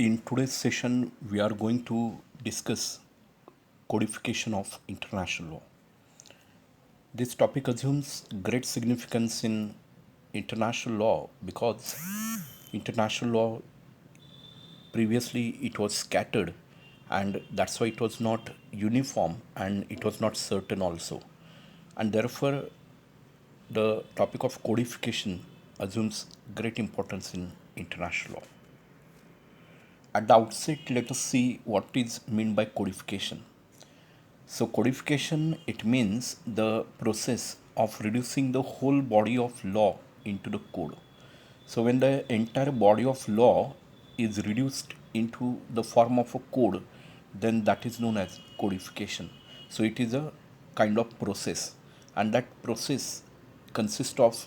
In today's session, we are going to discuss codification of international law. This topic assumes great significance in international law because international law previously it was scattered, and that's why it was not uniform and it was not certain also. And therefore, the topic of codification assumes great importance in international law. At the outset, let us see what is meant by codification. So codification, it means the process of reducing the whole body of law into the code. So when the entire body of law is reduced into the form of a code, then that is known as codification. So it is a kind of process, and that process consists of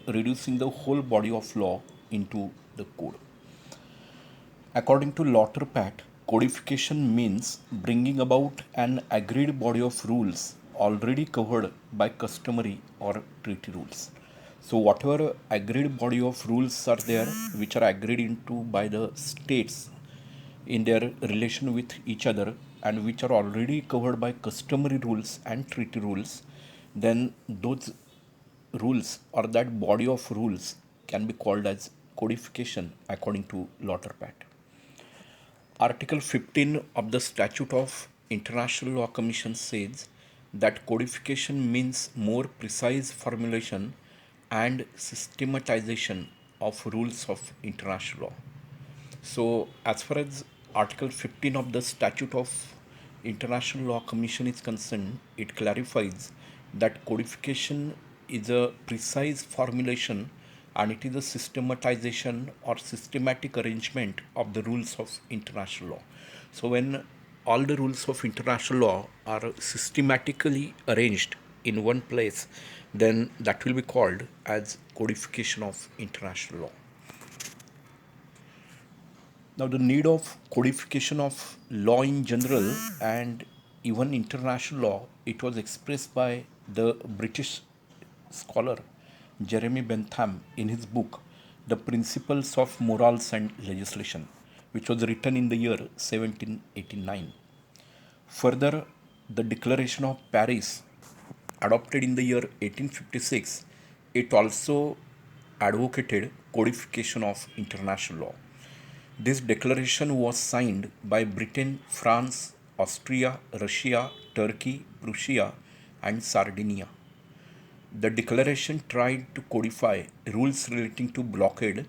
reducing the whole body of law into the code. According to Lauterpact, codification means bringing about an agreed body of rules already covered by customary or treaty rules. So, whatever agreed body of rules are there, which are agreed into by the states in their relation with each other and which are already covered by customary rules and treaty rules, then those rules or that body of rules can be called as codification according to Lauterpact. Article 15 of the Statute of International Law Commission says that codification means more precise formulation and systematization of rules of international law. So, as far as Article 15 of the Statute of International Law Commission is concerned, it clarifies that codification is a precise formulation and it is a systematization or systematic arrangement of the rules of international law. So, when all the rules of international law are systematically arranged in one place, then that will be called as codification of international law. Now, the need of codification of law in general and even international law, it was expressed by the British scholar Jeremy Bentham in his book, The Principles of Morals and Legislation, which was written in the year 1789. Further, the Declaration of Paris, adopted in the year 1856, it also advocated codification of international law. This declaration was signed by Britain, France, Austria, Russia, Turkey, Prussia, and Sardinia. The declaration tried to codify rules relating to blockade,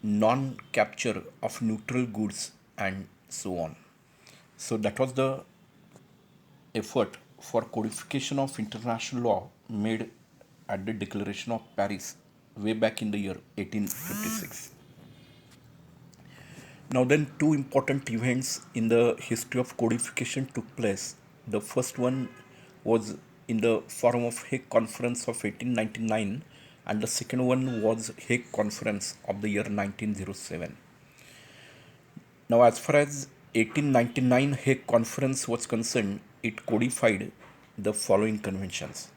non capture of neutral goods, and so on. So, that was the effort for codification of international law made at the Declaration of Paris way back in the year 1856. Now, then, two important events in the history of codification took place. The first one was in the form of Hague Conference of 1899, and the second one was Hague Conference of the year 1907. Now, as far as 1899 Hague Conference was concerned, it codified the following conventions.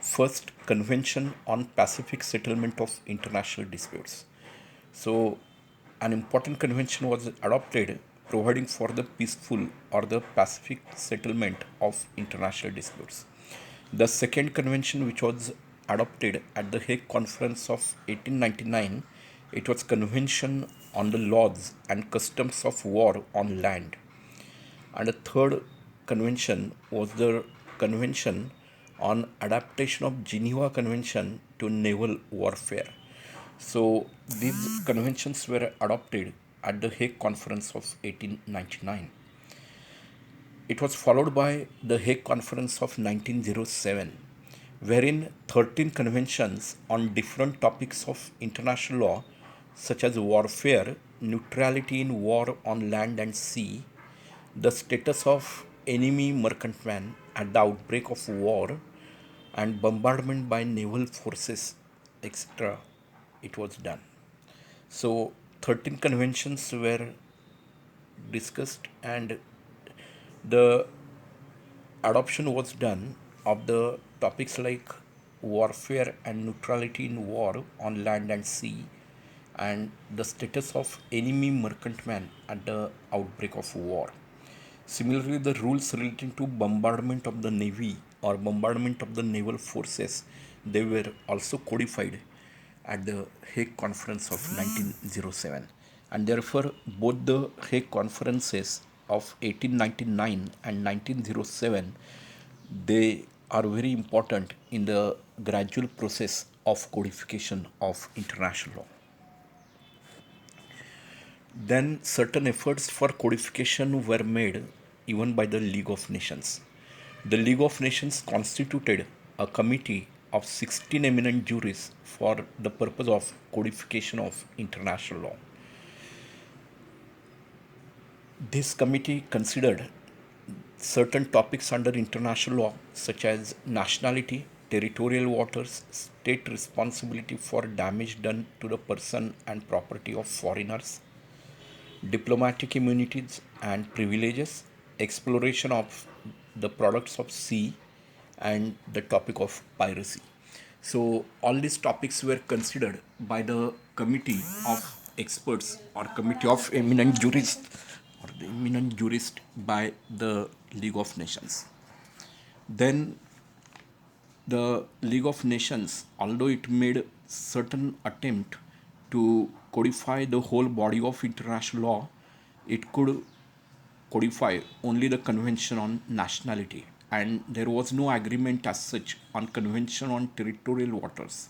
First, Convention on Pacific Settlement of International Disputes. So, an important convention was adopted providing for the peaceful or the pacific settlement of international disputes. The second convention, which was adopted at the Hague Conference of 1899, it was Convention on the Laws and Customs of War on Land. And the third convention was the Convention on Adaptation of Geneva Convention to Naval Warfare. So these conventions were adopted at the Hague Conference of 1899. It was followed by the Hague Conference of 1907, wherein 13 conventions on different topics of international law, such as warfare, neutrality in war on land and sea, the status of enemy merchantmen at the outbreak of war, and bombardment by naval forces, etc., it was done. So, 13 conventions were discussed, and the adoption was done of the topics like warfare and neutrality in war on land and sea, and the status of enemy merchantman at the outbreak of war. Similarly, the rules relating to bombardment of the navy or bombardment of the naval forces, they were also codified at the Hague Conference of 1907, and therefore both the Hague Conferences of 1899 and 1907, they are very important in the gradual process of codification of international law. Then certain efforts for codification were made even by the League of Nations. The League of Nations constituted a committee of 16 eminent jurists for the purpose of codification of international law. This committee considered certain topics under international law, such as nationality, territorial waters, state responsibility for damage done to the person and property of foreigners, diplomatic immunities and privileges, exploration of the products of sea, and the topic of piracy. So, all these topics were considered by the committee of experts or committee of eminent jurists or the eminent jurist by the League of Nations. Then the League of Nations, although it made certain attempt to codify the whole body of international law, it could codify only the Convention on Nationality, and there was no agreement as such on Convention on Territorial Waters.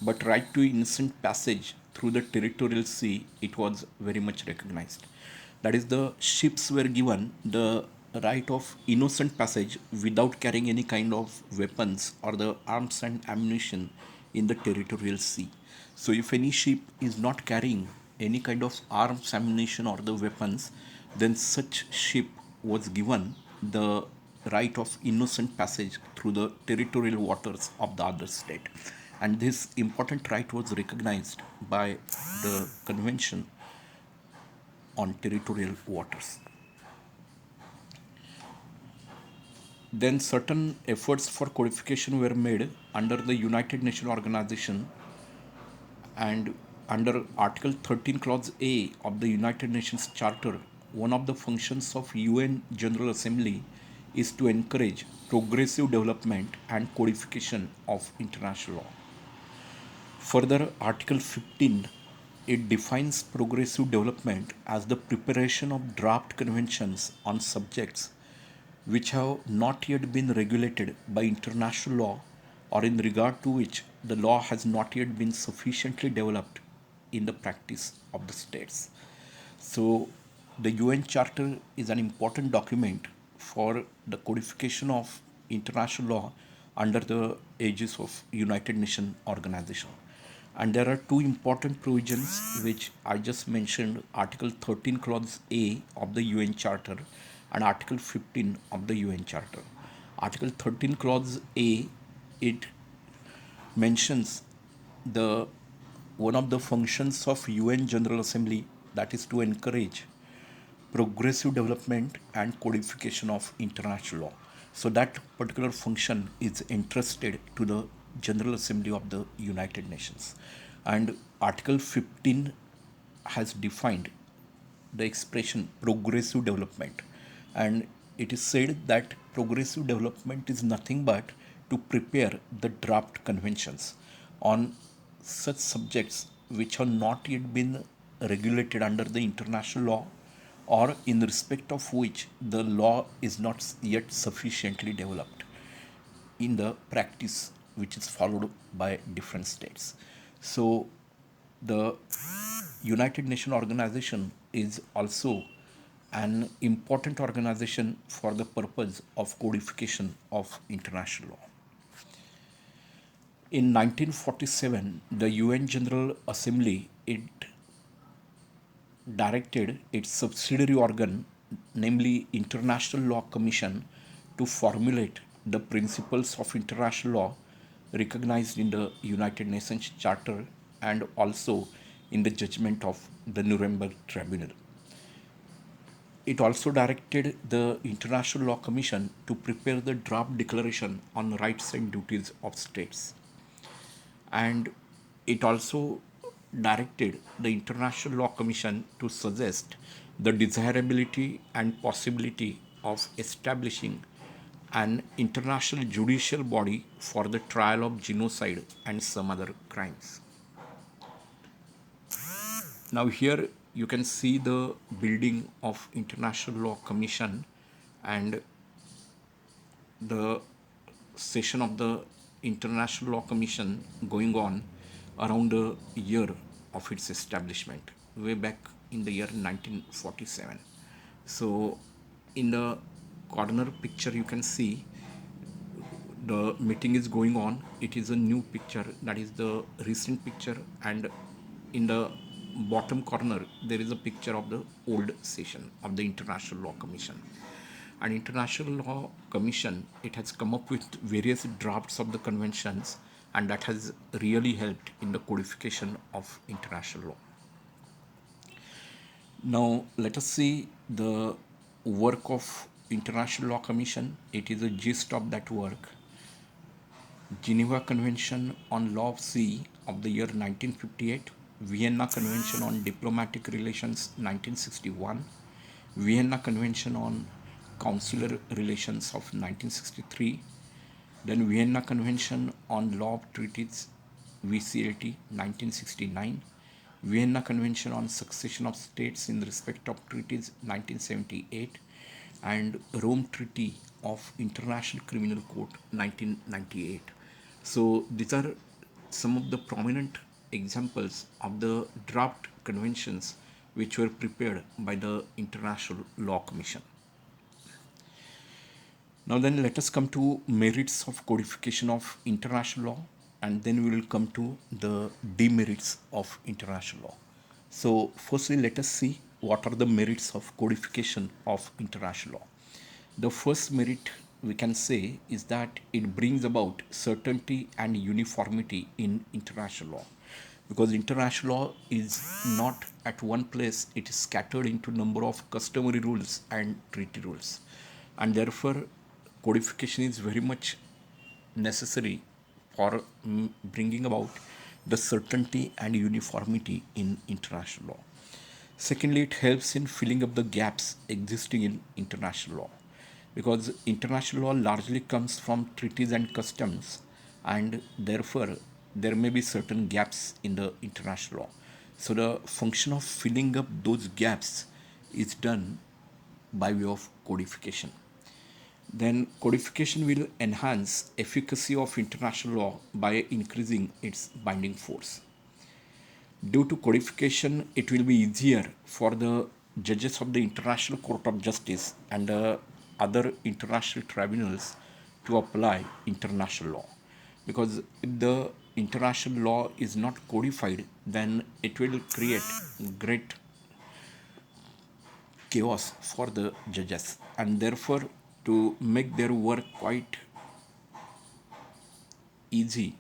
But right to innocent passage through the territorial sea, it was very much recognized. That is, the ships were given the right of innocent passage without carrying any kind of weapons or the arms and ammunition in the territorial sea. So, if any ship is not carrying any kind of arms, ammunition, or the weapons, then such ship was given the right of innocent passage through the territorial waters of the other state. And this important right was recognized by the Convention on Territorial Waters. Then certain efforts for codification were made under the United Nations Organization, and under Article 13 Clause A of the United Nations Charter, one of the functions of UN General Assembly is to encourage progressive development and codification of international law. Further, Article 15, it defines progressive development as the preparation of draft conventions on subjects which have not yet been regulated by international law or in regard to which the law has not yet been sufficiently developed in the practice of the states. So, the UN Charter is an important document for the codification of international law under the aegis of United Nations Organization. And there are two important provisions which I just mentioned: Article 13, Clause A of the UN Charter and Article 15 of the UN Charter. Article 13, Clause A, it mentions the one of the functions of UN General Assembly, that is to encourage progressive development and codification of international law. So that particular function is entrusted to the General Assembly of the United Nations. And Article 15 has defined the expression progressive development. And it is said that progressive development is nothing but to prepare the draft conventions on such subjects which have not yet been regulated under the international law or in respect of which the law is not yet sufficiently developed in the practice which is followed by different states. So, the United Nations Organization is also an important organization for the purpose of codification of international law. In 1947, the UN General Assembly, it directed its subsidiary organ, namely International Law Commission, to formulate the principles of international law recognized in the United Nations Charter and also in the judgment of the Nuremberg Tribunal. It also directed the International Law Commission to prepare the draft declaration on rights and duties of states. And it also directed the International Law Commission to suggest the desirability and possibility of establishing an international judicial body for the trial of genocide and some other crimes. Now here you can see the building of International Law Commission and the session of the International Law Commission going on around a year of its establishment, way back in the year 1947. So in the corner picture you can see the meeting is going on. It is a new picture, that is the recent picture, and in the bottom corner there is a picture of the old session of the International Law Commission. And International Law Commission, it has come up with various drafts of the conventions, and that has really helped in the codification of international law. Now let us see the work of International Law Commission. It is a gist of that work. Geneva Convention on Law of Sea of the year 1958, Vienna Convention on Diplomatic Relations 1961, Vienna Convention on Consular Relations of 1963, then Vienna Convention on Law of Treaties VCLT 1969, Vienna Convention on Succession of States in respect of Treaties 1978, and Rome Treaty of International Criminal Court 1998. So these are some of the prominent examples of the draft conventions which were prepared by the International Law Commission. Now then let us come to merits of codification of international law, and then we will come to the demerits of international law. So firstly let us see what are the merits of codification of international law. The first merit we can say is that it brings about certainty and uniformity in international law, because international law is not at one place, it is scattered into number of customary rules and treaty rules, and therefore codification is very much necessary for bringing about the certainty and uniformity in international law. Secondly, it helps in filling up the gaps existing in international law, because international law largely comes from treaties and customs, and therefore there may be certain gaps in the international law. So the function of filling up those gaps is done by way of codification. Then codification will enhance efficacy of international law by increasing its binding force. Due to codification, it will be easier for the judges of the International Court of Justice and other international tribunals to apply international law. Because if the international law is not codified, then it will create great chaos for the judges, and therefore to make their work quite easy,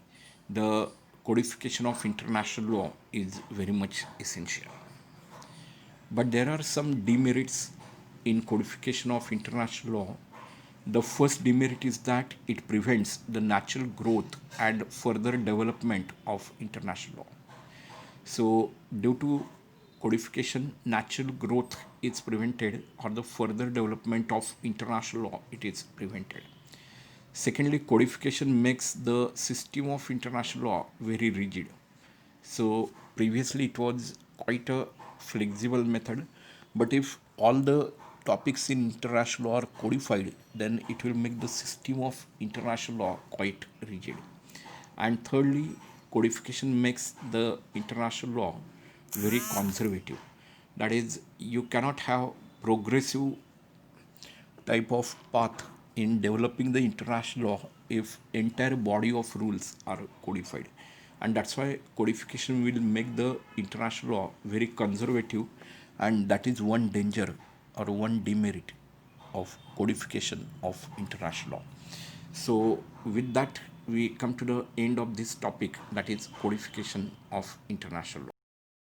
the codification of international law is very much essential. But there are some demerits in codification of international law. The first demerit is that it prevents the natural growth and further development of international law. So due to codification, natural growth is prevented, or the further development of international law it is prevented. Secondly, codification makes the system of international law very rigid. So previously it was quite a flexible method, but if all the topics in international law are codified, then it will make the system of international law quite rigid. And thirdly, codification makes the international law very conservative. That is, you cannot have progressive type of path in developing the international law if entire body of rules are codified. And that's why codification will make the international law very conservative, and that is one danger or one demerit of codification of international law. So with that we come to the end of this topic, that is codification of international law.